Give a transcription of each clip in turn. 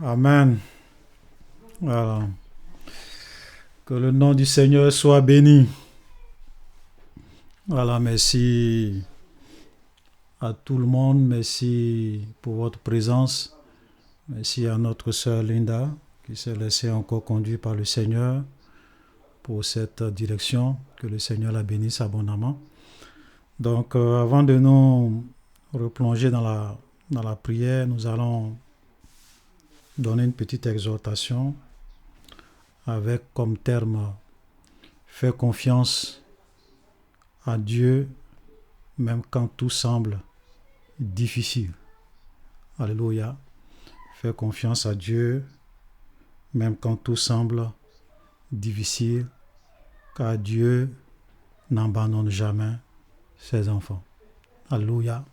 Amen. Voilà. Que le nom du Seigneur soit béni. Voilà, merci à tout le monde. Merci pour votre présence. Merci à notre sœur Linda qui s'est laissée encore conduire par le Seigneur pour cette direction. Que le Seigneur la bénisse abondamment. Donc, avant de nous replonger dans la prière, nous allons donner une petite exhortation avec comme terme « Fais confiance à Dieu même quand tout semble difficile ». Alléluia. Fais confiance à Dieu même quand tout semble difficile, car Dieu n'abandonne jamais ses enfants. Alléluia.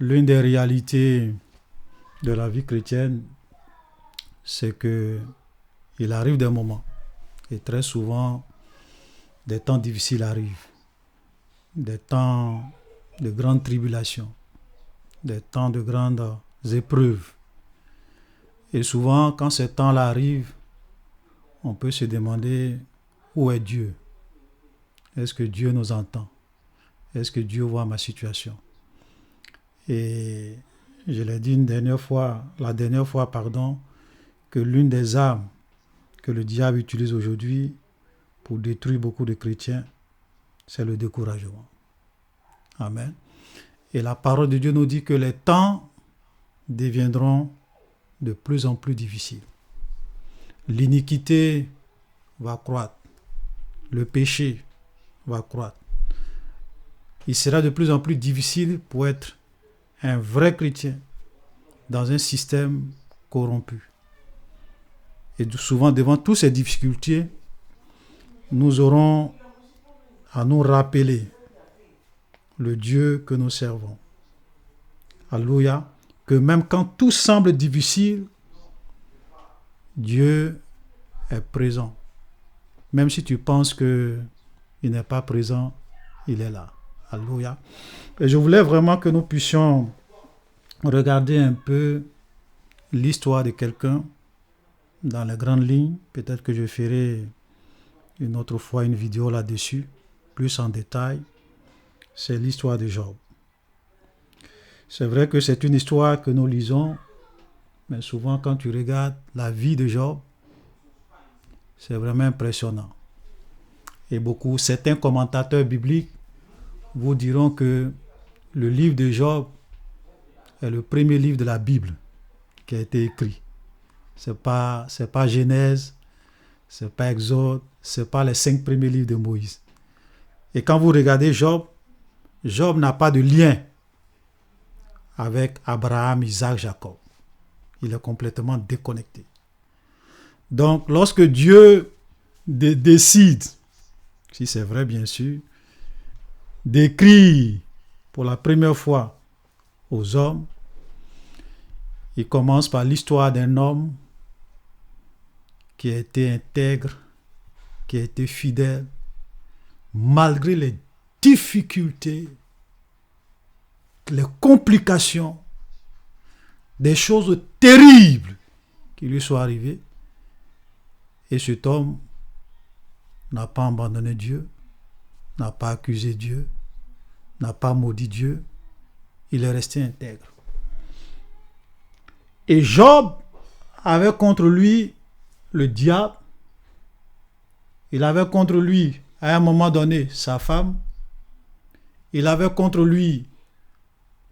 L'une des réalités de la vie chrétienne, c'est que il arrive des moments, et très souvent, des temps difficiles arrivent, des temps de grandes tribulations, des temps de grandes épreuves. Et souvent, quand ces temps-là arrivent, on peut se demander où est Dieu? Est-ce que Dieu nous entend? Est-ce que Dieu voit ma situation? Et je l'ai dit la dernière fois, que l'une des armes que le diable utilise aujourd'hui pour détruire beaucoup de chrétiens, c'est le découragement. Amen. Et la parole de Dieu nous dit que les temps deviendront de plus en plus difficiles. L'iniquité va croître. Le péché va croître. Il sera de plus en plus difficile pour être un vrai chrétien dans un système corrompu. Et souvent, devant toutes ces difficultés, nous aurons à nous rappeler le Dieu que nous servons. Alléluia. Que même quand tout semble difficile, Dieu est présent. Même si tu penses qu'il n'est pas présent, il est là. Alléluia. Et je voulais vraiment que nous puissions regarder un peu l'histoire de quelqu'un dans les grandes lignes. Peut-être que je ferai une autre fois une vidéo là-dessus, plus en détail. C'est l'histoire de Job. C'est vrai que c'est une histoire que nous lisons, mais souvent quand tu regardes la vie de Job, c'est vraiment impressionnant. Et certains commentateurs bibliques vous diront que le livre de Job est le premier livre de la Bible qui a été écrit. C'est pas Genèse, c'est pas Exode, c'est pas les 5 premiers livres de Moïse. Et quand vous regardez Job n'a pas de lien avec Abraham, Isaac, Jacob. Il est complètement déconnecté. Donc, lorsque Dieu décide, si c'est vrai bien sûr, d'écrire pour la première fois aux hommes, il commence par l'histoire d'un homme qui a été intègre, qui a été fidèle, malgré les difficultés, les complications, des choses terribles qui lui sont arrivées. Et cet homme n'a pas abandonné Dieu, n'a pas accusé Dieu, n'a pas maudit Dieu. Il est resté intègre. Et Job avait contre lui le diable. Il avait contre lui, à un moment donné, sa femme. Il avait contre lui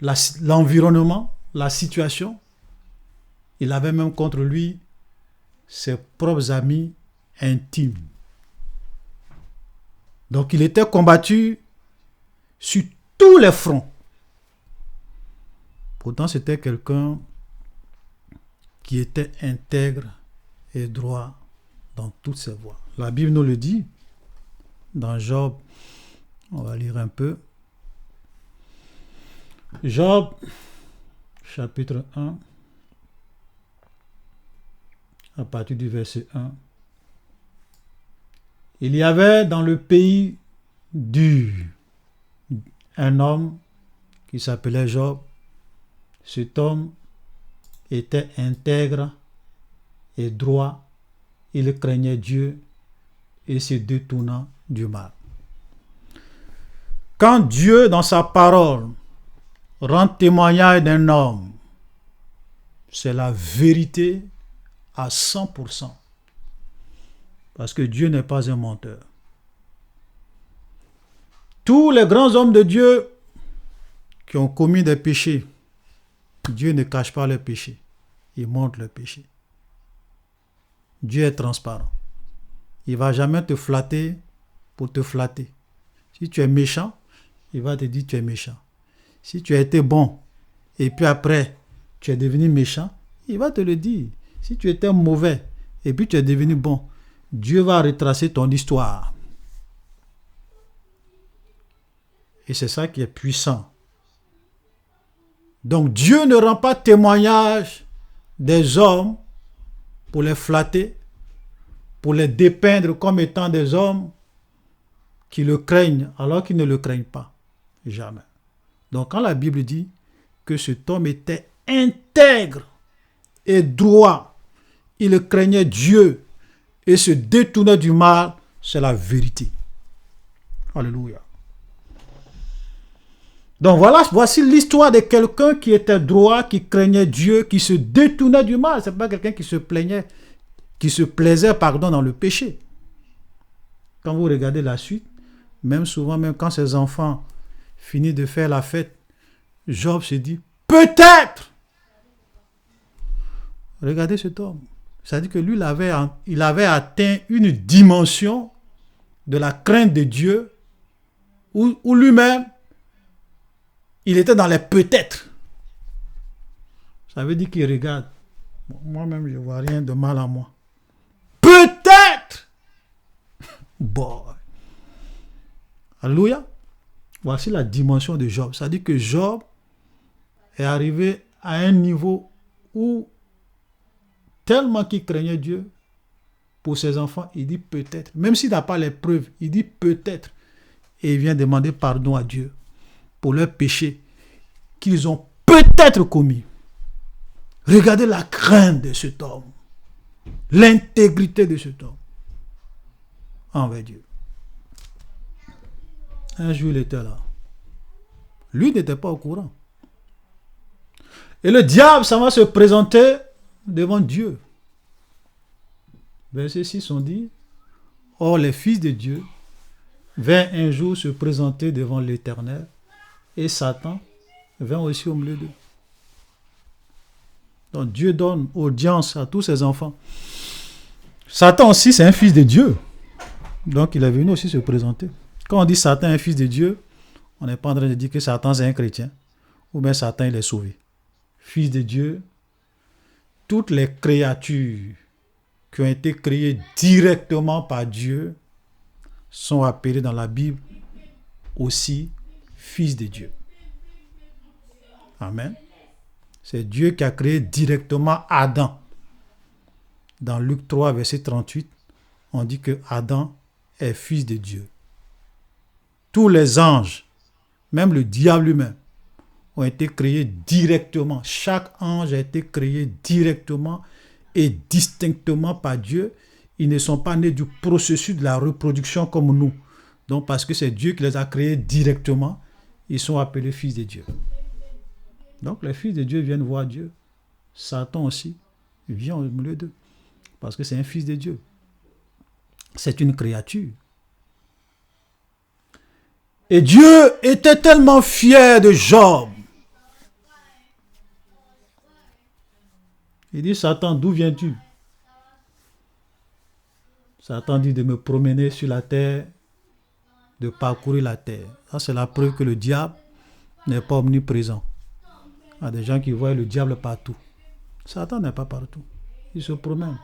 l'environnement, la situation. Il avait même contre lui ses propres amis intimes. Donc il était combattu sur tous les fronts. Pourtant, c'était quelqu'un qui était intègre et droit dans toutes ses voies. La Bible nous le dit dans Job. On va lire un peu. Job, chapitre 1, à partir du verset 1. Il y avait dans le pays d'Ur un homme qui s'appelait Job. Cet homme était intègre et droit, il craignait Dieu et se détournant du mal. Quand Dieu, dans sa parole, rend témoignage d'un homme, c'est la vérité à 100%. Parce que Dieu n'est pas un menteur. Tous les grands hommes de Dieu qui ont commis des péchés, Dieu ne cache pas leurs péchés. Il montre leurs péchés. Dieu est transparent. Il ne va jamais te flatter pour te flatter. Si tu es méchant, il va te dire que tu es méchant. Si tu as été bon et puis après tu es devenu méchant, il va te le dire. Si tu étais mauvais et puis tu es devenu bon, Dieu va retracer ton histoire. Et c'est ça qui est puissant. Donc Dieu ne rend pas témoignage des hommes pour les flatter, pour les dépeindre comme étant des hommes qui le craignent alors qu'ils ne le craignent pas. Jamais. Donc quand la Bible dit que cet homme était intègre et droit, il craignait Dieu et se détournait du mal, c'est la vérité. Alléluia. Donc voici l'histoire de quelqu'un qui était droit, qui craignait Dieu, qui se détournait du mal. Ce n'est pas quelqu'un qui se plaisait dans le péché. Quand vous regardez la suite, même souvent, même quand ses enfants finissent de faire la fête, Job se dit, peut-être. Regardez cet homme. C'est-à-dire que lui, il avait atteint une dimension de la crainte de Dieu où lui-même, il était dans les peut-être. Ça veut dire qu'il regarde. Bon, moi-même, je ne vois rien de mal à moi. Peut-être. Bon. Alléluia. Voici la dimension de Job. Ça veut dire que Job est arrivé à un niveau où, tellement qu'il craignait Dieu, pour ses enfants, il dit peut-être. Même s'il n'a pas les preuves, il dit peut-être. Et il vient demander pardon à Dieu pour leurs péchés qu'ils ont peut-être commis. Regardez la crainte de cet homme, l'intégrité de cet homme envers Dieu. Un jour, il était là. Lui n'était pas au courant. Et le diable, ça va se présenter devant Dieu. Verset 6, on dit, « Or, les fils de Dieu vinrent un jour se présenter devant l'Éternel, et Satan vint aussi au milieu d'eux. » Donc Dieu donne audience à tous ses enfants. Satan aussi, c'est un fils de Dieu. Donc il est venu aussi se présenter. Quand on dit Satan est un fils de Dieu, on n'est pas en train de dire que Satan c'est un chrétien, ou bien Satan il est sauvé. Fils de Dieu, toutes les créatures qui ont été créées directement par Dieu sont appelées dans la Bible aussi fils de Dieu. Amen. C'est Dieu qui a créé directement Adam. Dans Luc 3, verset 38, on dit que Adam est fils de Dieu. Tous les anges, même le diable lui-même, ont été créés directement. Chaque ange a été créé directement et distinctement par Dieu. Ils ne sont pas nés du processus de la reproduction comme nous. Donc, parce que c'est Dieu qui les a créés directement, ils sont appelés fils de Dieu. Donc, les fils de Dieu viennent voir Dieu. Satan aussi vient au milieu d'eux. Parce que c'est un fils de Dieu. C'est une créature. Et Dieu était tellement fier de Job. Il dit, Satan, d'où viens-tu? Satan dit de me promener sur la terre, de parcourir la terre. Ça, c'est la preuve que le diable n'est pas omniprésent. Il y a des gens qui voient le diable partout. Satan n'est pas partout. Il se promène.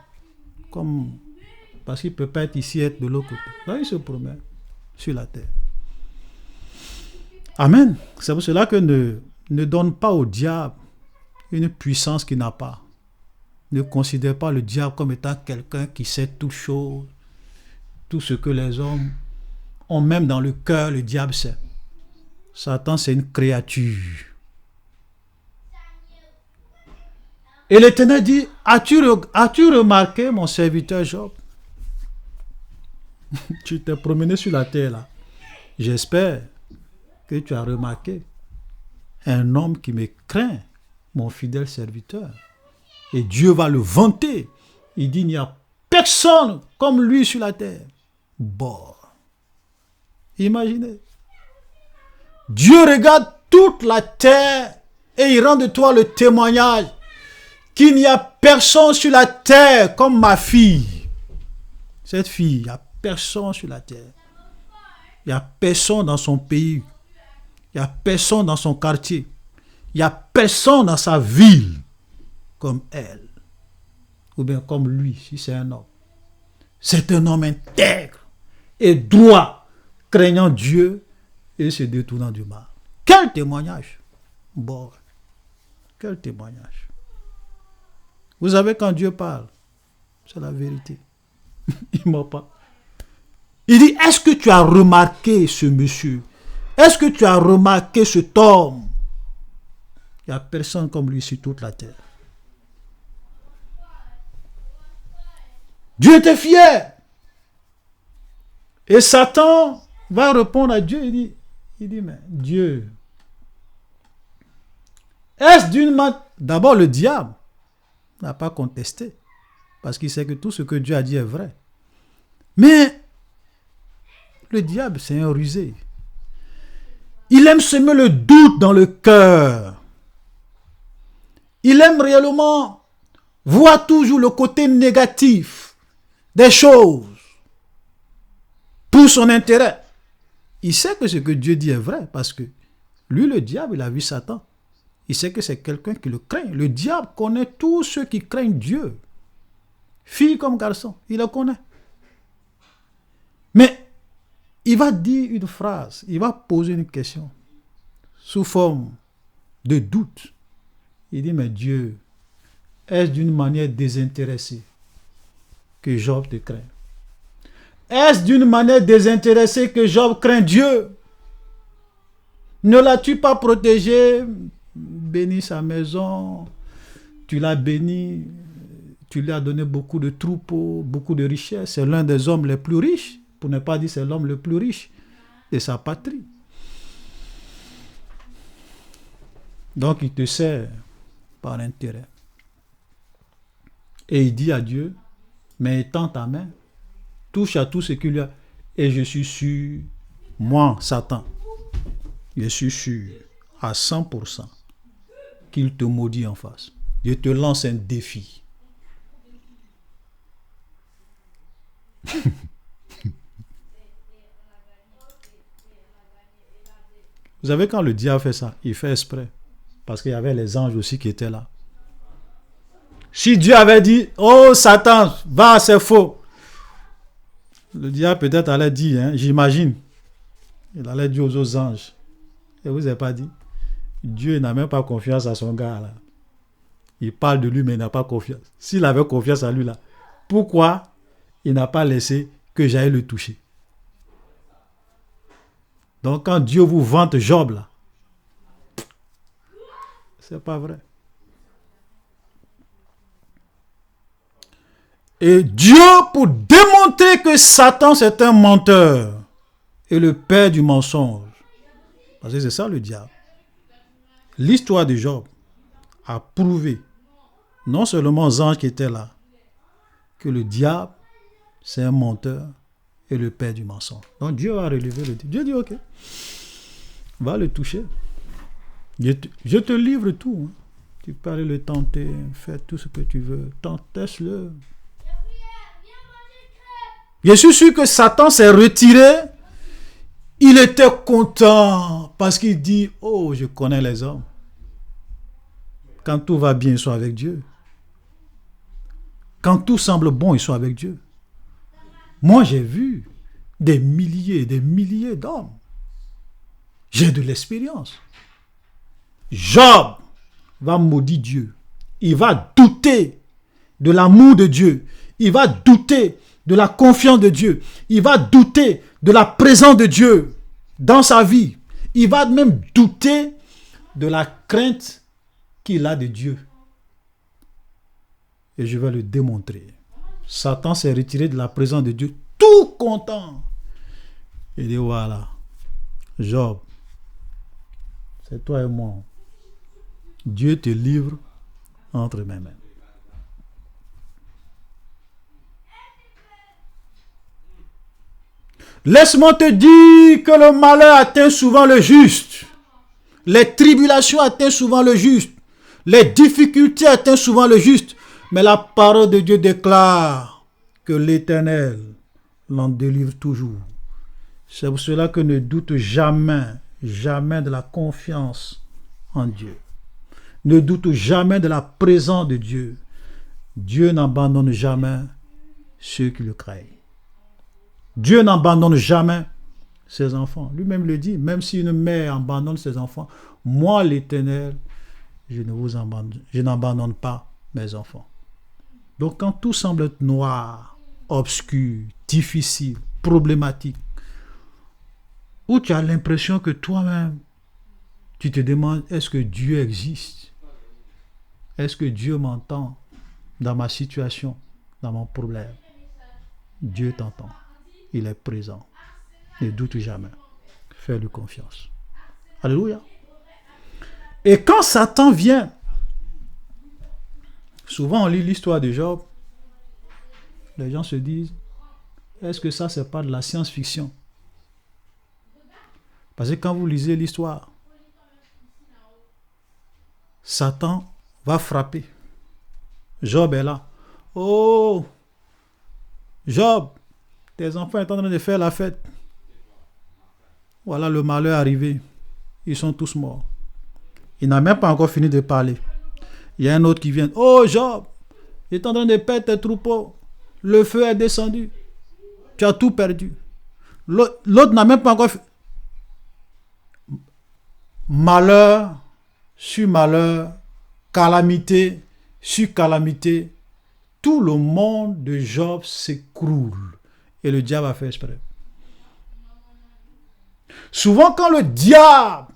Parce qu'il ne peut pas être ici et être de l'autre côté. Là, il se promène sur la terre. Amen. C'est pour cela que ne donne pas au diable une puissance qu'il n'a pas. Ne considère pas le diable comme étant quelqu'un qui sait toutes choses. Tout ce que les hommes ont même dans le cœur, le diable sait. Satan, c'est une créature. Et l'Éternel dit, as-tu remarqué mon serviteur Job? Tu t'es promené sur la terre là. J'espère que tu as remarqué un homme qui me craint, mon fidèle serviteur. Et Dieu va le vanter. Il dit, il n'y a personne comme lui sur la terre. Bon. Imaginez. Dieu regarde toute la terre et il rend de toi le témoignage qu'il n'y a personne sur la terre comme ma fille. Cette fille, il n'y a personne sur la terre. Il n'y a personne dans son pays. Il n'y a personne dans son quartier. Il n'y a personne dans sa ville comme elle. Ou bien comme lui, si c'est un homme. C'est un homme intègre et droit, craignant Dieu et se détournant du mal. Quel témoignage! Bon, quel témoignage! Vous savez, quand Dieu parle, c'est la vérité. Il ne ment pas. Il dit, est-ce que tu as remarqué ce monsieur? Est-ce que tu as remarqué cet homme? Il n'y a personne comme lui sur toute la terre. Dieu était fier. Et Satan va répondre à Dieu. Il dit, mais Dieu, est-ce d'une main... D'abord, le diable n'a pas contesté. Parce qu'il sait que tout ce que Dieu a dit est vrai. Mais le diable, c'est un rusé. Il aime semer le doute dans le cœur. Il aime réellement voir toujours le côté négatif des choses pour son intérêt. Il sait que ce que Dieu dit est vrai parce que lui, le diable, il a vu Satan. Il sait que c'est quelqu'un qui le craint. Le diable connaît tous ceux qui craignent Dieu. Fille comme garçon, il le connaît. Mais il va dire une phrase, il va poser une question sous forme de doute. Il dit, mais Dieu, est-ce d'une manière désintéressée que Job te craint? Est-ce d'une manière désintéressée que Job craint Dieu? Ne l'as-tu pas protégé, béni sa maison, tu l'as béni, tu lui as donné beaucoup de troupeaux, beaucoup de richesses. C'est l'un des hommes les plus riches, pour ne pas dire c'est l'homme le plus riche de sa patrie. Donc il te sert par intérêt. Et il dit à Dieu, mais étends ta main, touche à tout ce qu'il y a. Et je suis sûr, moi, Satan, je suis sûr à 100% qu'il te maudit en face. Je te lance un défi. Vous savez, quand le diable fait ça, il fait exprès. Parce qu'il y avait les anges aussi qui étaient là. Si Dieu avait dit, oh Satan, va, c'est faux. Le diable peut-être allait dire, j'imagine. Il allait dire aux autres anges. Et vous n'avez pas dit. Dieu n'a même pas confiance à son gars là. Il parle de lui mais il n'a pas confiance. S'il avait confiance à lui là, pourquoi il n'a pas laissé que j'aille le toucher? Donc quand Dieu vous vante Job là, c'est pas vrai. Et Dieu, pour démontrer que Satan c'est un menteur et le père du mensonge, parce que c'est ça le diable. L'histoire de Job a prouvé, non seulement aux anges qui étaient là, que le diable c'est un menteur et le père du mensonge. Donc Dieu a relevé le... Dieu dit ok, va le toucher. Je te livre tout. Tu peux aller le tenter, faire tout ce que tu veux. Teste-le. Je suis sûr que Satan s'est retiré. Il était content parce qu'il dit, oh, je connais les hommes. Quand tout va bien, ils sont avec Dieu. Quand tout semble bon, ils sont avec Dieu. Moi, j'ai vu des milliers d'hommes. J'ai de l'expérience. Job va maudire Dieu. Il va douter de l'amour de Dieu. Il va douter de la confiance de Dieu. Il va douter de la présence de Dieu dans sa vie. Il va même douter de la crainte qu'il a de Dieu. et je vais le démontrer. Satan s'est retiré de la présence de Dieu, tout content. Il dit, voilà, Job, c'est toi et moi. Dieu te livre entre mes mains. Laisse-moi te dire que le malheur atteint souvent le juste. Les tribulations atteignent souvent le juste. Les difficultés atteignent souvent le juste. Mais la parole de Dieu déclare que l'Éternel l'en délivre toujours. C'est pour cela que ne doute jamais, jamais de la confiance en Dieu. Ne doute jamais de la présence de Dieu. Dieu n'abandonne jamais ceux qui le craignent. Dieu n'abandonne jamais ses enfants. Lui-même le dit, même si une mère abandonne ses enfants, moi l'Éternel, je n'abandonne pas mes enfants. Donc quand tout semble être noir, obscur, difficile, problématique, où tu as l'impression que toi-même, tu te demandes, est-ce que Dieu existe? Est-ce que Dieu m'entend dans ma situation, dans mon problème? Dieu t'entend. Il est présent. Ne doute jamais. Fais-lui confiance. Alléluia. Et quand Satan vient, souvent on lit l'histoire de Job, les gens se disent, est-ce que ça c'est pas de la science-fiction? Parce que quand vous lisez l'histoire, Satan va frapper. Job est là. Oh, Job, tes enfants sont en train de faire la fête. Voilà le malheur arrivé. Ils sont tous morts. Il n'a même pas encore fini de parler. Il y a un autre qui vient. Oh Job, il est en train de perdre tes troupeaux. Le feu est descendu. Tu as tout perdu. L'autre n'a même pas encore fait. Malheur sur malheur, calamité sur calamité. Tout le monde de Job s'écroule. Et le diable a fait exprès. Souvent quand le diable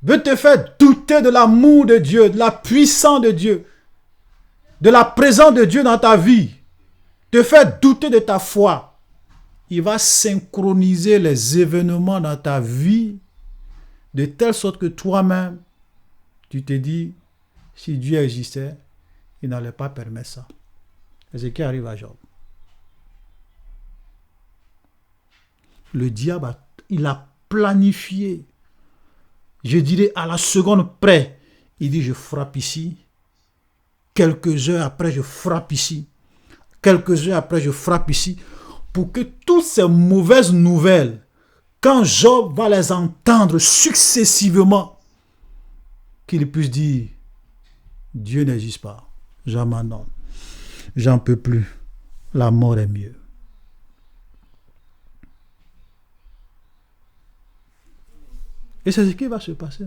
veut te faire douter de l'amour de Dieu, de la puissance de Dieu, de la présence de Dieu dans ta vie, te faire douter de ta foi, il va synchroniser les événements dans ta vie de telle sorte que toi-même, tu te dis, si Dieu existait, il n'allait pas permettre ça. C'est ce qui arrive à Job. Le diable, il a planifié, je dirais à la seconde près, il dit je frappe ici, quelques heures après je frappe ici, quelques heures après je frappe ici, pour que toutes ces mauvaises nouvelles, quand Job va les entendre successivement, qu'il puisse dire, Dieu n'existe pas, j'abandonne, j'en peux plus, la mort est mieux. Et c'est ce qui va se passer.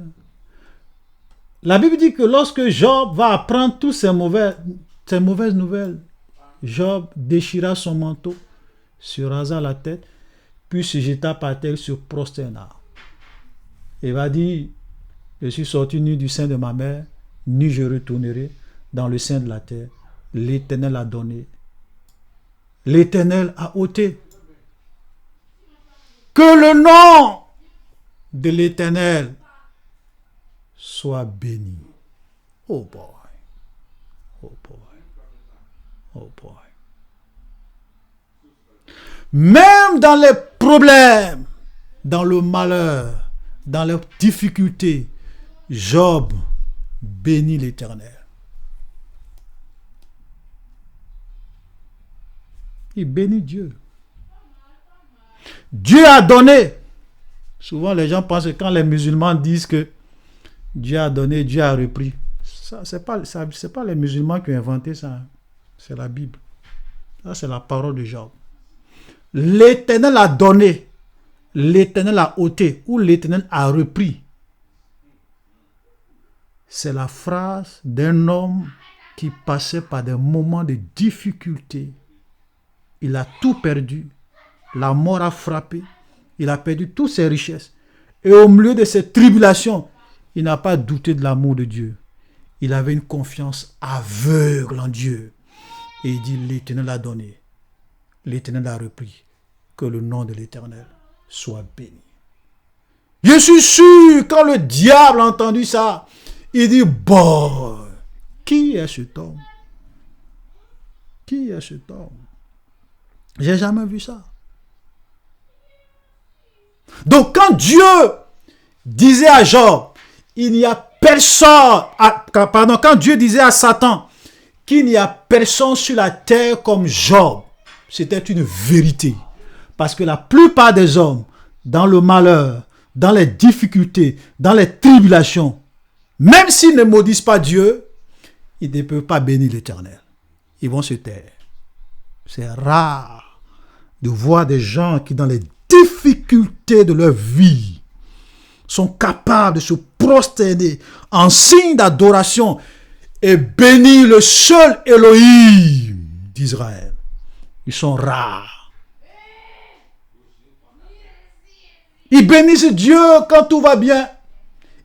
La Bible dit que lorsque Job va apprendre toutes ces mauvaises nouvelles, Job déchira son manteau, se rasa la tête, puis se jeta par terre, se prosterna. Il va dire, je suis sorti nu du sein de ma mère, nu je retournerai dans le sein de la terre. L'Éternel a donné. L'Éternel a ôté. Que le nom de l'Éternel soit béni. Oh boy. Oh boy. Oh boy. Même dans les problèmes, dans le malheur, dans les difficultés, Job bénit l'Éternel. Il bénit Dieu. Dieu a donné. Souvent, les gens pensent que quand les musulmans disent que Dieu a donné, Dieu a repris. Ce n'est pas les musulmans qui ont inventé ça. C'est la Bible. Ça, c'est la parole de Job. L'Éternel a donné. L'Éternel a ôté. Ou l'Éternel a repris. C'est la phrase d'un homme qui passait par des moments de difficulté. Il a tout perdu. La mort a frappé. Il a perdu toutes ses richesses. Et au milieu de ces tribulations, il n'a pas douté de l'amour de Dieu. Il avait une confiance aveugle en Dieu. Et il dit, l'Éternel a donné, l'Éternel a repris, que le nom de l'Éternel soit béni. Je suis sûr, quand le diable a entendu ça, il dit, bon, qui est cet homme? Qui est cet homme? J'ai jamais vu ça. Donc quand Dieu disait à Job, il n'y a personne, quand Dieu disait à Satan qu'il n'y a personne sur la terre comme Job, c'était une vérité. Parce que la plupart des hommes, dans le malheur, dans les difficultés, dans les tribulations, même s'ils ne maudissent pas Dieu, ils ne peuvent pas bénir l'Éternel. Ils vont se taire. C'est rare de voir des gens qui, dans les difficultés de leur vie, sont capables de se prosterner en signe d'adoration et bénir le seul Elohim d'Israël. Ils sont rares. Ils bénissent Dieu quand tout va bien.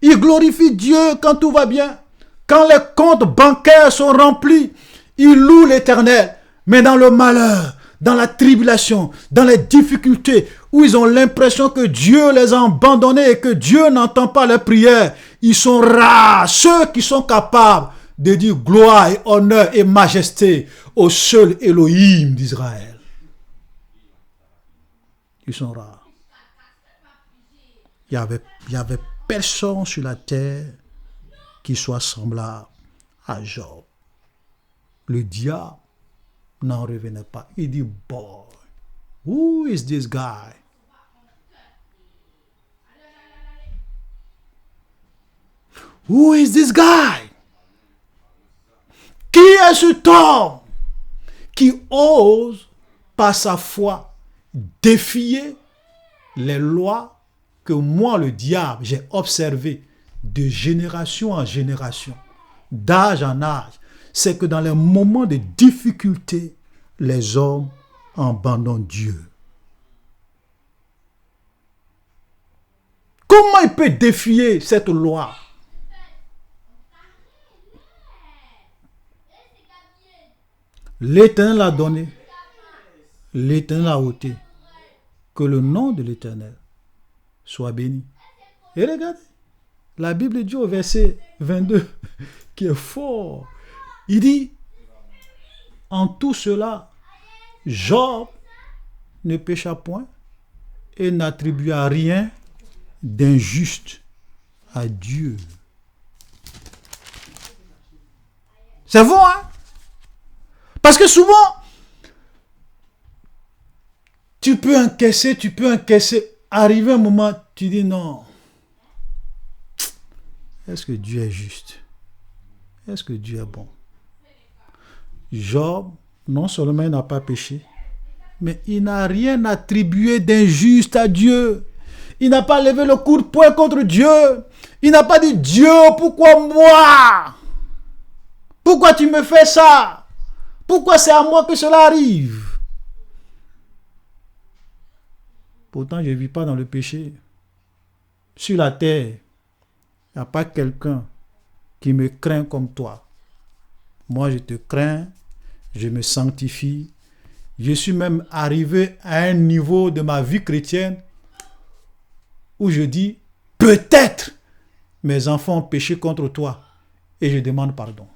Ils glorifient Dieu quand tout va bien. Quand les comptes bancaires sont remplis, ils louent l'Éternel. Mais dans le malheur, dans la tribulation, dans les difficultés, où ils ont l'impression que Dieu les a abandonnés et que Dieu n'entend pas leurs prières, ils sont rares, ceux qui sont capables de dire gloire et honneur et majesté au seul Elohim d'Israël. Ils sont rares. Il y avait personne sur la terre qui soit semblable à Job. Le diable n'en revenait pas. Il dit, boy, who is this guy? Who is this guy? Qui est cet homme qui ose, par sa foi, défier les lois que moi, le diable, j'ai observées de génération en génération, d'âge en âge? C'est que dans les moments de difficulté, les hommes abandonnent Dieu. Comment il peut défier cette loi? L'Éternel a donné, l'Éternel a ôté, que le nom de l'Éternel soit béni. Et regardez, la Bible dit au verset 22, qui est fort, il dit, en tout cela, Job ne pécha point et n'attribua rien d'injuste à Dieu. C'est vrai, hein? Parce que souvent, tu peux encaisser, arriver un moment, tu dis non. Est-ce que Dieu est juste? Est-ce que Dieu est bon? Job, non seulement il n'a pas péché, mais il n'a rien attribué d'injuste à Dieu. Il n'a pas levé le coup de poing contre Dieu. Il n'a pas dit, Dieu, pourquoi moi? Pourquoi tu me fais ça? Pourquoi c'est à moi que cela arrive? Pourtant, je ne vis pas dans le péché. Sur la terre, il n'y a pas quelqu'un qui me craint comme toi. Moi, je te crains, je me sanctifie. Je suis même arrivé à un niveau de ma vie chrétienne où je dis, peut-être mes enfants ont péché contre toi et je demande pardon.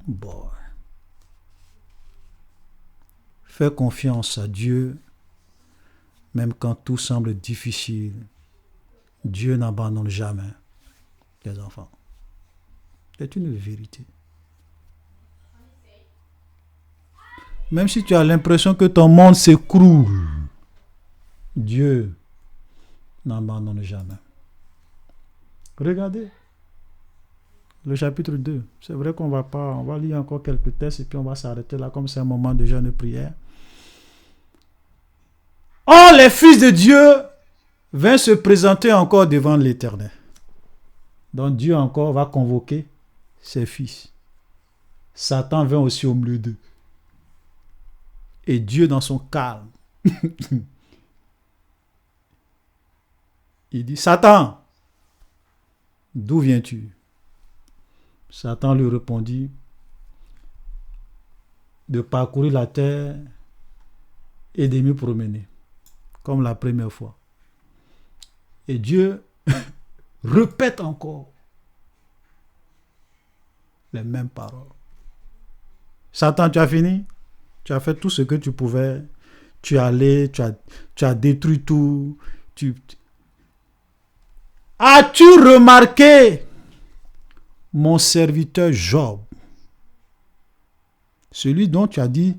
Bon. Fais confiance à Dieu, même quand tout semble difficile. Dieu n'abandonne jamais les enfants. C'est une vérité. Même si tu as l'impression que ton monde s'écroule, Dieu n'abandonne jamais. Regardez le chapitre 2. C'est vrai qu'on va lire encore quelques textes et puis on va s'arrêter là comme c'est un moment de jeûne et prière. Oh, les fils de Dieu vinrent se présenter encore devant l'Éternel. Donc Dieu encore va convoquer ses fils. Satan vint aussi au milieu d'eux. Et Dieu dans son calme, il dit, Satan, d'où viens-tu? Satan lui répondit de parcourir la terre et de me promener, comme la première fois. Et Dieu répète encore les mêmes paroles. Satan, tu as fini? Tu as fait tout ce que tu pouvais. Tu es allé, tu as détruit tout. As-tu remarqué mon serviteur Job, celui dont tu as dit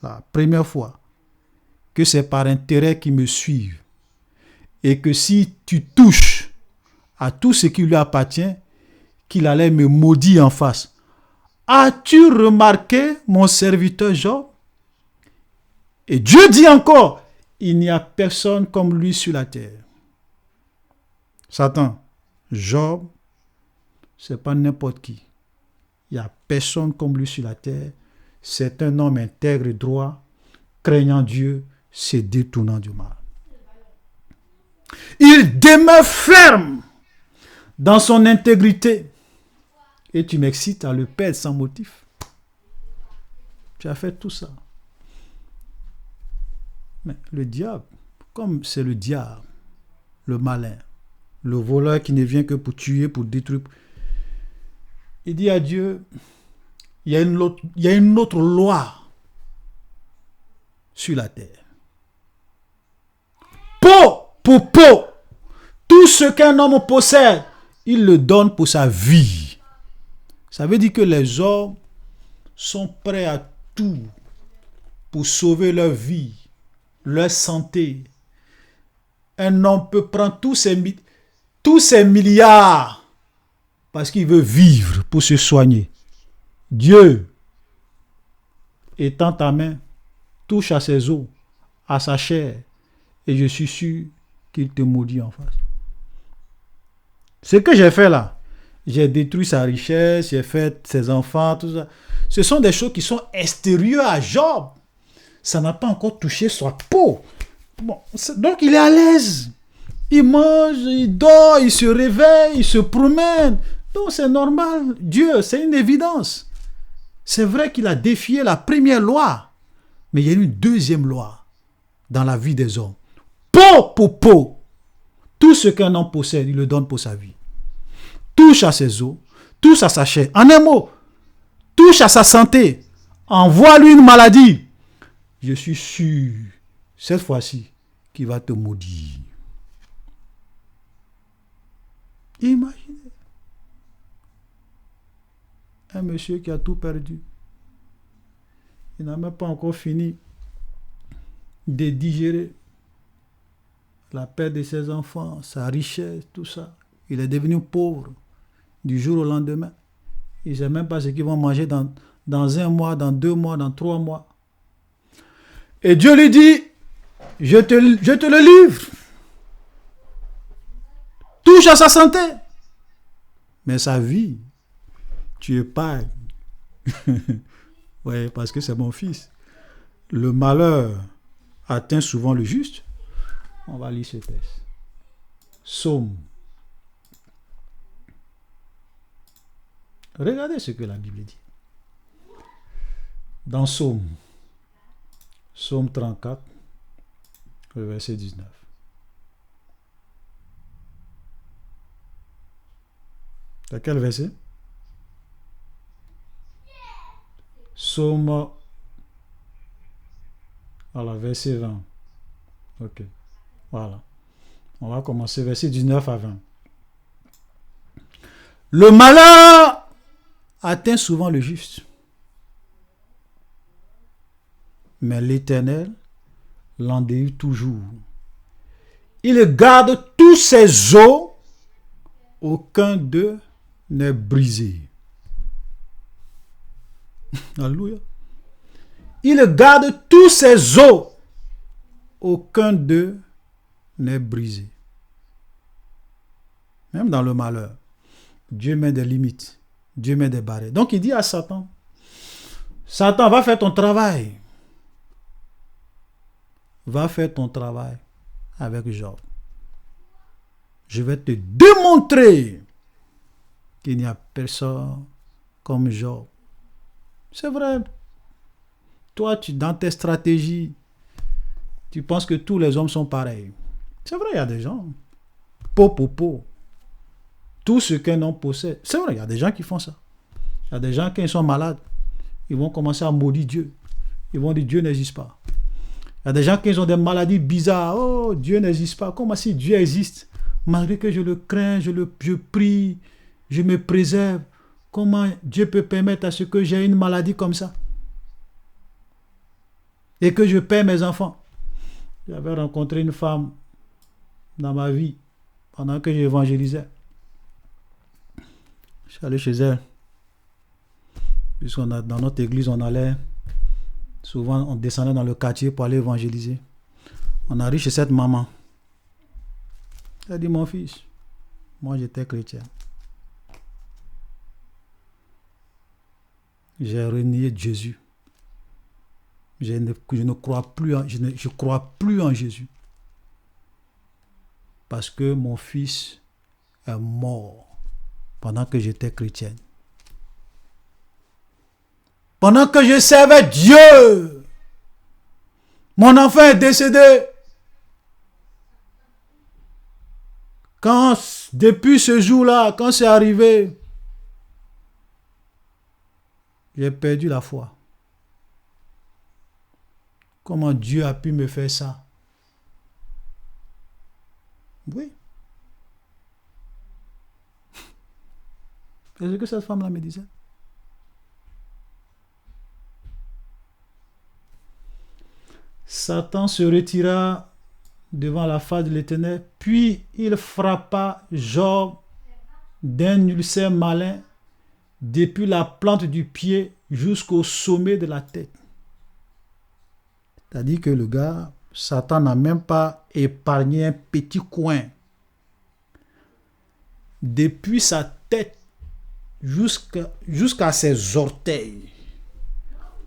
la première fois que c'est par intérêt qu'il me suive et que si tu touches à tout ce qui lui appartient, qu'il allait me maudire en face. As-tu remarqué mon serviteur Job? Et Dieu dit encore, il n'y a personne comme lui sur la terre. Satan, Job, c'est pas n'importe qui. Il n'y a personne comme lui sur la terre. C'est un homme intègre et droit, craignant Dieu, se détournant du mal. Il demeure ferme dans son intégrité. Et tu m'excites à le perdre sans motif. Tu as fait tout ça. Mais le diable, comme c'est le diable, le malin, le voleur qui ne vient que pour tuer, pour détruire, il dit à Dieu, il y a une autre loi sur la terre. Peau pour peau, tout ce qu'un homme possède, il le donne pour sa vie. Ça veut dire que les hommes sont prêts à tout pour sauver leur vie, leur santé. Un homme peut prendre tous ses milliards parce qu'il veut vivre pour se soigner. Dieu, étend ta main, touche à ses os, à sa chair, et je suis sûr qu'il te maudit en face. Ce que j'ai fait là, j'ai détruit sa richesse, j'ai fait ses enfants, tout ça. Ce sont des choses qui sont extérieures à Job. Ça n'a pas encore touché sa peau. Bon, donc il est à l'aise. Il mange, il dort, il se réveille, il se promène. Donc c'est normal. Dieu, c'est une évidence. C'est vrai qu'il a défié la première loi. Mais il y a une deuxième loi dans la vie des hommes. Peau pour peau. Tout ce qu'un homme possède, il le donne pour sa vie. Touche à ses os, touche à sa chair. En un mot, touche à sa santé. Envoie-lui une maladie. Je suis sûr, cette fois-ci, qu'il va te maudire. Imaginez. Un monsieur qui a tout perdu. Il n'a même pas encore fini de digérer la perte de ses enfants, sa richesse, tout ça. Il est devenu pauvre du jour au lendemain. Il ne sait même pas ce qu'ils vont manger dans 1 mois, dans 2 mois, dans 3 mois. Et Dieu lui dit, je te le livre. Touche à sa santé. Mais sa vie, tu épargnes. Oui, parce que c'est mon fils. Le malheur atteint souvent le juste. On va lire ce texte. Psaume. Regardez ce que la Bible dit. Dans Psaume 34, le verset 19. C'est quel verset? Psaume, voilà, verset 20. Ok, voilà. On va commencer verset 19 à 20. Le malheur atteint souvent le juste, mais l'Éternel l'endeuille toujours. Il garde tous ses os, aucun d'eux n'est brisé. Alléluia. Il garde tous ses os, aucun d'eux n'est brisé. Même dans le malheur, Dieu met des limites. Dieu met des barrières. Donc il dit à Satan, Satan, va faire ton travail. Va faire ton travail avec Job. Je vais te démontrer qu'il n'y a personne comme Job. C'est vrai. Toi, dans tes stratégies, tu penses que tous les hommes sont pareils. C'est vrai, il y a des gens. Peau pour peau. Tout ce qu'un homme possède. C'est vrai, il y a des gens qui font ça. Il y a des gens, quand ils sont malades, ils vont commencer à maudire Dieu. Ils vont dire Dieu n'existe pas. Il y a des gens qui ont des maladies bizarres. Oh, Dieu n'existe pas. Comment si Dieu existe? Malgré que je le crains, je prie, je me préserve. Comment Dieu peut permettre à ce que j'ai une maladie comme ça? Et que je perds mes enfants. J'avais rencontré une femme dans ma vie pendant que j'évangélisais. Je suis allé chez elle. Dans notre église, on allait, souvent on descendait dans le quartier pour aller évangéliser. On arrive chez cette maman. Elle dit, mon fils, moi j'étais chrétien. J'ai renié Jésus. Je crois plus en Jésus. Parce que mon fils est mort pendant que j'étais chrétienne. Pendant que je servais Dieu, mon enfant est décédé. Depuis ce jour-là, quand c'est arrivé, j'ai perdu la foi. Comment Dieu a pu me faire ça? Oui. C'est ce que cette femme-là me disait. Satan se retira devant la face de l'Éternel, puis il frappa Job d'un ulcère malin depuis la plante du pied jusqu'au sommet de la tête. C'est-à-dire que le gars, Satan n'a même pas épargné un petit coin. Depuis sa tête jusqu'à ses orteils.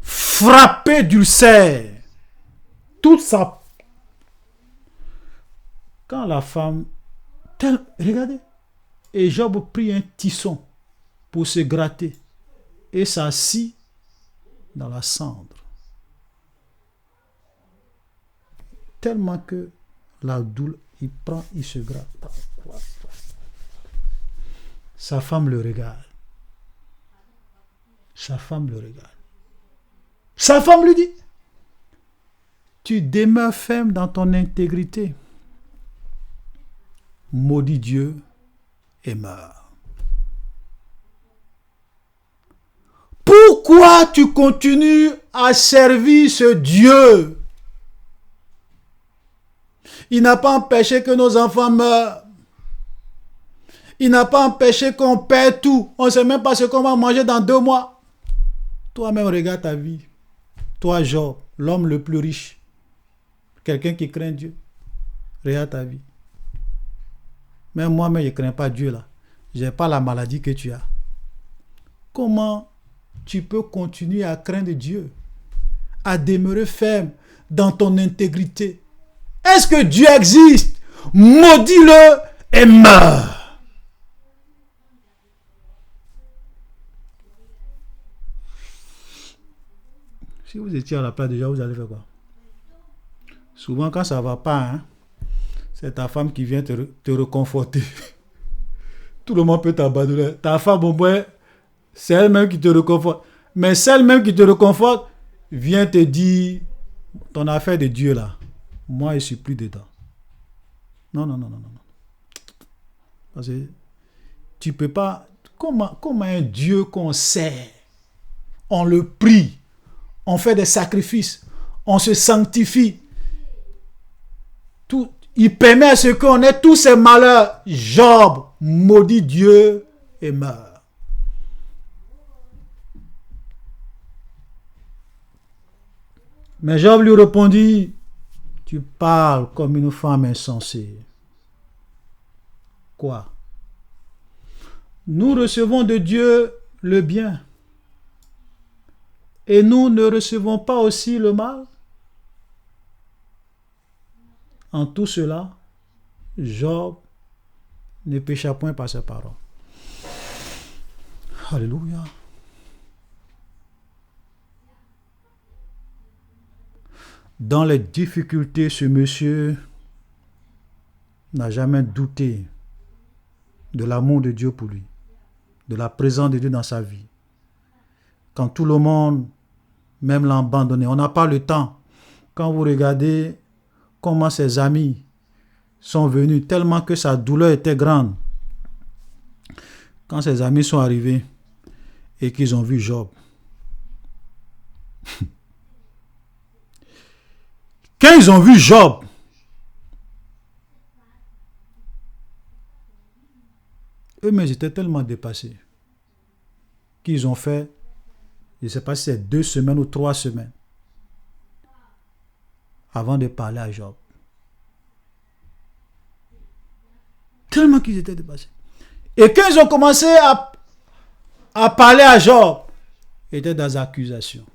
Frappé d'ulcère. Toute sa... Quand la femme... Regardez. Et Job prit un tisson pour se gratter et s'assit dans la cendre. Tellement que la douleur, il se gratte. Sa femme le regarde. Sa femme le regarde. Sa femme lui dit, tu demeures ferme dans ton intégrité. Maudit Dieu et meurs. Pourquoi tu continues à servir ce Dieu? Il n'a pas empêché que nos enfants meurent. Il n'a pas empêché qu'on perd tout. On ne sait même pas ce qu'on va manger dans 2 mois. Toi-même, regarde ta vie. Toi, Job, l'homme le plus riche. Quelqu'un qui craint Dieu. Regarde ta vie. Même moi-même, je ne crains pas Dieu là. Je n'ai pas la maladie que tu as. Comment tu peux continuer à craindre Dieu? À demeurer ferme dans ton intégrité? Est-ce que Dieu existe? Maudis-le et meurs. Si vous étiez à la place de Dieu, vous allez faire quoi? Souvent, quand ça ne va pas, c'est ta femme qui vient te reconforter. Tout le monde peut t'abandonner. Ta femme, au moins, c'est elle-même qui te réconforte. Mais celle-même qui te réconforte vient te dire ton affaire de Dieu là. Moi, je ne suis plus dedans. Non. Parce que tu peux pas... Comment un Dieu qu'on sert, on le prie, on fait des sacrifices, on se sanctifie. Il permet à ce qu'on ait tous ces malheurs. Job maudit Dieu et meurt. Mais Job lui répondit, tu parles comme une femme insensée. Quoi? Nous recevons de Dieu le bien. Et nous ne recevons pas aussi le mal? En tout cela, Job ne pécha point par ses paroles. Alléluia. Dans les difficultés, ce monsieur n'a jamais douté de l'amour de Dieu pour lui, de la présence de Dieu dans sa vie. Quand tout le monde même l'a abandonné, on n'a pas le temps. Quand vous regardez comment ses amis sont venus, tellement que sa douleur était grande. Quand ses amis sont arrivés et qu'ils ont vu Job, quand ils ont vu Job, eux-mêmes étaient tellement dépassés qu'ils ont fait, je ne sais pas si c'est 2 semaines ou 3 semaines, avant de parler à Job. Tellement qu'ils étaient dépassés. Et quand ils ont commencé à parler à Job, ils étaient dans l'accusation.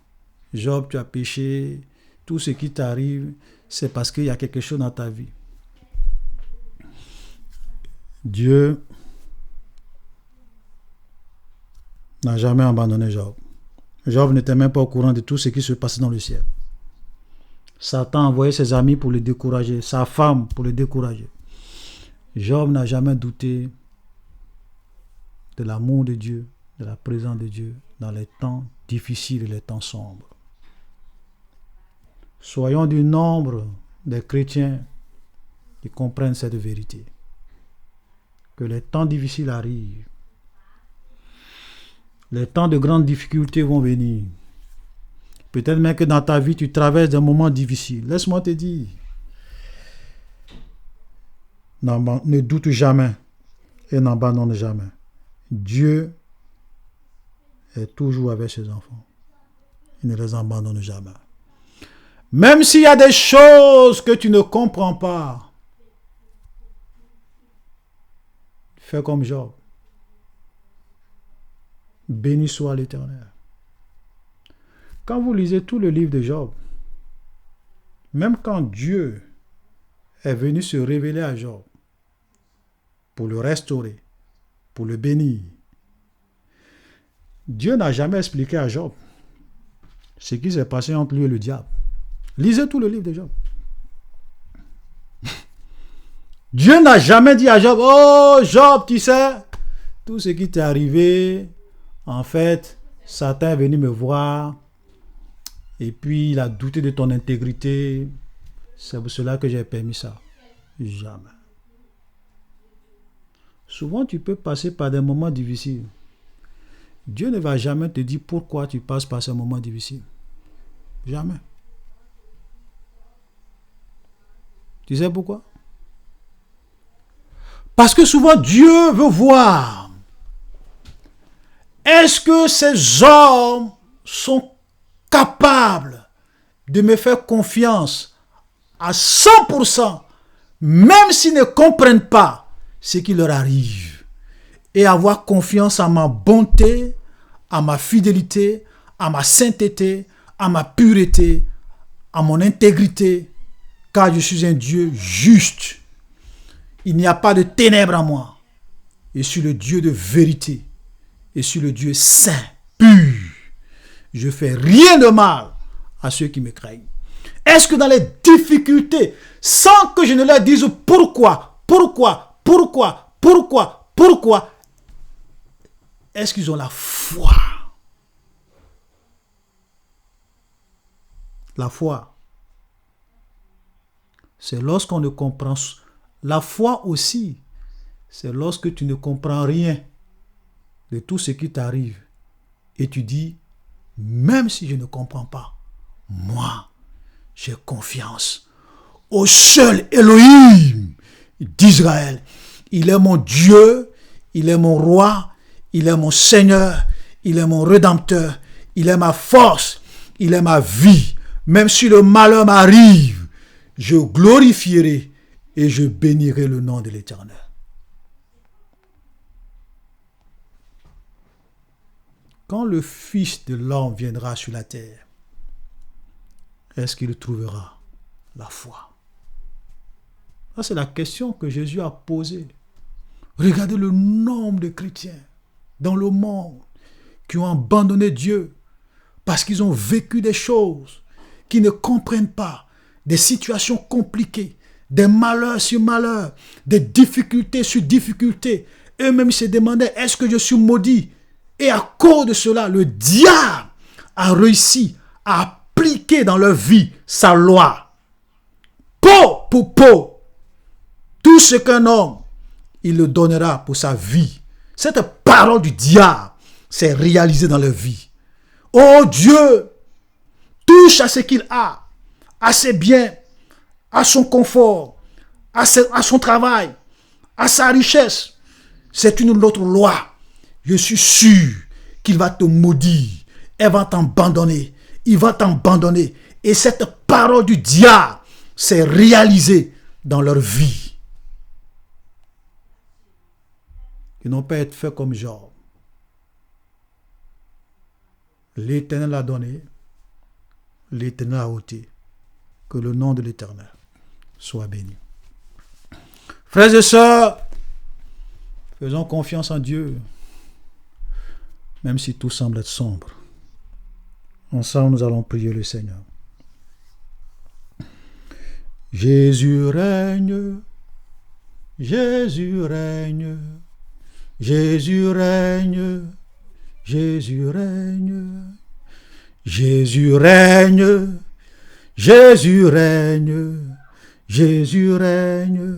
Job, tu as péché, tout ce qui t'arrive, c'est parce qu'il y a quelque chose dans ta vie. Dieu n'a jamais abandonné Job. Job n'était même pas au courant de tout ce qui se passait dans le ciel. Satan envoyait ses amis pour le décourager, sa femme pour le décourager. Job n'a jamais douté de l'amour de Dieu, de la présence de Dieu dans les temps difficiles et les temps sombres. Soyons du nombre des chrétiens qui comprennent cette vérité. Que les temps difficiles arrivent. Les temps de grandes difficultés vont venir. Peut-être même que dans ta vie, tu traverses des moments difficiles. Laisse-moi te dire. Ne doute jamais et n'abandonne jamais. Dieu est toujours avec ses enfants. Il ne les abandonne jamais. Même s'il y a des choses que tu ne comprends pas, fais comme Job. Béni soit l'Éternel. Quand vous lisez tout le livre de Job, même quand Dieu est venu se révéler à Job pour le restaurer, pour le bénir, Dieu n'a jamais expliqué à Job ce qui s'est passé entre lui et le diable. Lisez tout le livre de Job. Dieu n'a jamais dit à Job, oh Job, tu sais, tout ce qui t'est arrivé, en fait, Satan est venu me voir et puis il a douté de ton intégrité. C'est pour cela que j'ai permis ça. Jamais. Souvent, tu peux passer par des moments difficiles. Dieu ne va jamais te dire pourquoi tu passes par ces moments difficiles. Jamais. Tu sais pourquoi? Parce que souvent, Dieu veut voir. Est-ce que ces hommes sont capables de me faire confiance à 100%, même s'ils ne comprennent pas ce qui leur arrive, et avoir confiance à ma bonté, à ma fidélité, à ma sainteté, à ma pureté, à mon intégrité, car je suis un Dieu juste. Il n'y a pas de ténèbres en moi. Je suis le Dieu de vérité. Je suis le Dieu saint, pur. Je fais rien de mal à ceux qui me craignent. Est-ce que dans les difficultés, sans que je ne leur dise pourquoi, est-ce qu'ils ont la foi? La foi, c'est lorsqu'on ne comprend. La foi aussi, c'est lorsque tu ne comprends rien de tout ce qui t'arrive et tu dis, même si je ne comprends pas, moi, j'ai confiance au seul Elohim d'Israël. Il est mon Dieu, il est mon roi, il est mon Seigneur, il est mon Rédempteur, il est ma force, il est ma vie. Même si le malheur m'arrive, je glorifierai et je bénirai le nom de l'Éternel. Quand le Fils de l'homme viendra sur la terre, est-ce qu'il trouvera la foi? Ça, c'est la question que Jésus a posée. Regardez le nombre de chrétiens dans le monde qui ont abandonné Dieu parce qu'ils ont vécu des choses qu'ils ne comprennent pas, des situations compliquées, des malheurs sur malheurs, des difficultés sur difficultés. Eux-mêmes se demandaient, est-ce que je suis maudit? Et à cause de cela, le diable a réussi à appliquer dans leur vie sa loi. Peau pour peau, tout ce qu'un homme, il le donnera pour sa vie. Cette parole du diable s'est réalisée dans leur vie. Oh Dieu, touche à ce qu'il a, à ses biens, à son confort, à son travail, à sa richesse. C'est une autre loi. Je suis sûr qu'il va te maudire. Elle va t'abandonner. Il va t'abandonner. Et cette parole du diable s'est réalisée dans leur vie. Ils n'ont pas été faits comme Job. L'Éternel a donné, l'Éternel a ôté. Que le nom de l'Éternel soit béni. Frères et sœurs, faisons confiance en Dieu, même si tout semble être sombre. Ensemble, nous allons prier le Seigneur. Jésus règne, Jésus règne, Jésus règne, Jésus règne, Jésus règne, Jésus règne, Jésus règne,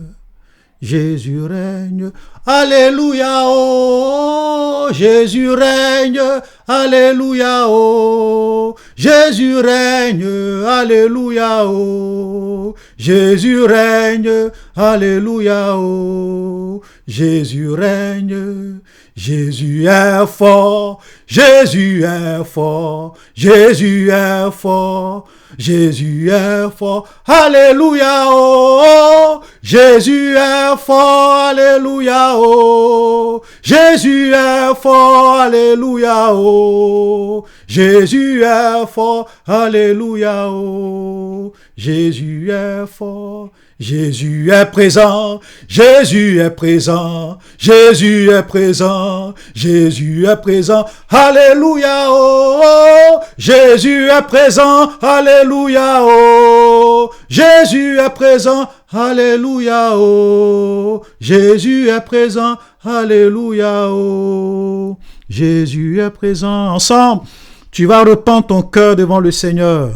Jésus règne, alléluia, oh, Jésus règne, alléluia, oh, Jésus règne, alléluia, oh, Jésus règne, alléluia, oh, Jésus règne, Jésus est fort, Jésus est fort, Jésus est fort, Jésus est fort, alléluia, oh, Jésus est fort, alléluia, oh, Jésus est fort, alléluia, oh, Jésus est fort, alléluia, oh, Jésus est fort. Jésus est présent, Jésus est présent, Jésus est présent, Jésus est présent, alléluia, oh, Jésus est présent, alléluia, oh, Jésus est présent, alléluia, oh, Jésus est présent, alléluia, oh, Jésus est présent. Ensemble, tu vas rependre ton cœur devant le Seigneur.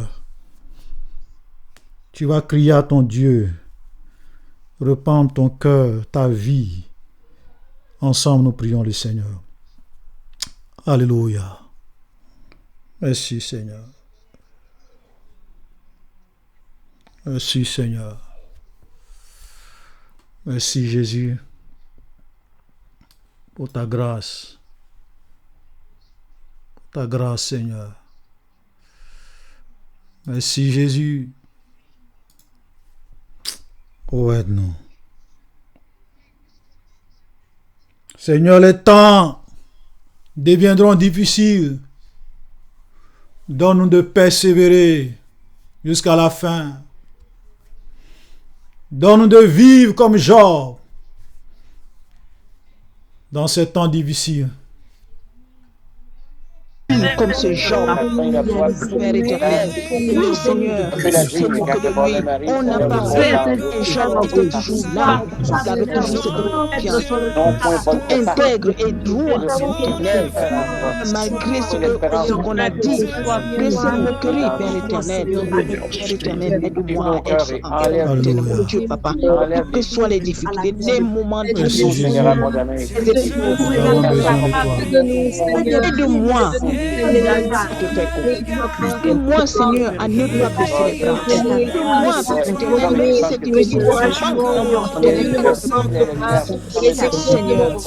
Tu vas crier à ton Dieu. Repends ton cœur, ta vie. Ensemble, nous prions le Seigneur. Alléluia. Merci, Seigneur. Merci, Seigneur. Merci, Jésus, pour ta grâce. Ta grâce, Seigneur. Merci, Jésus. Oh, aide-nous. Seigneur, les temps deviendront difficiles. Donne-nous de persévérer jusqu'à la fin. Donne-nous de vivre comme Job dans ces temps difficiles. Comme ce genre, Père éternel, le Seigneur s'est moqué de lui. On n'a pas vu que Jean était toujours là, il avait toujours cette confiance intègre et droit, éternel, malgré ce qu'on a dit, malgré ces moqueries, Père éternel, aide-moi à être fidèle au Dieu, Papa, quelles que soient les difficultés, les moments difficiles, aide-moi. Aide-moi, Seigneur, à ne pas baisser les bras. Aide-moi, Seigneur, c'est difficile. Seigneur,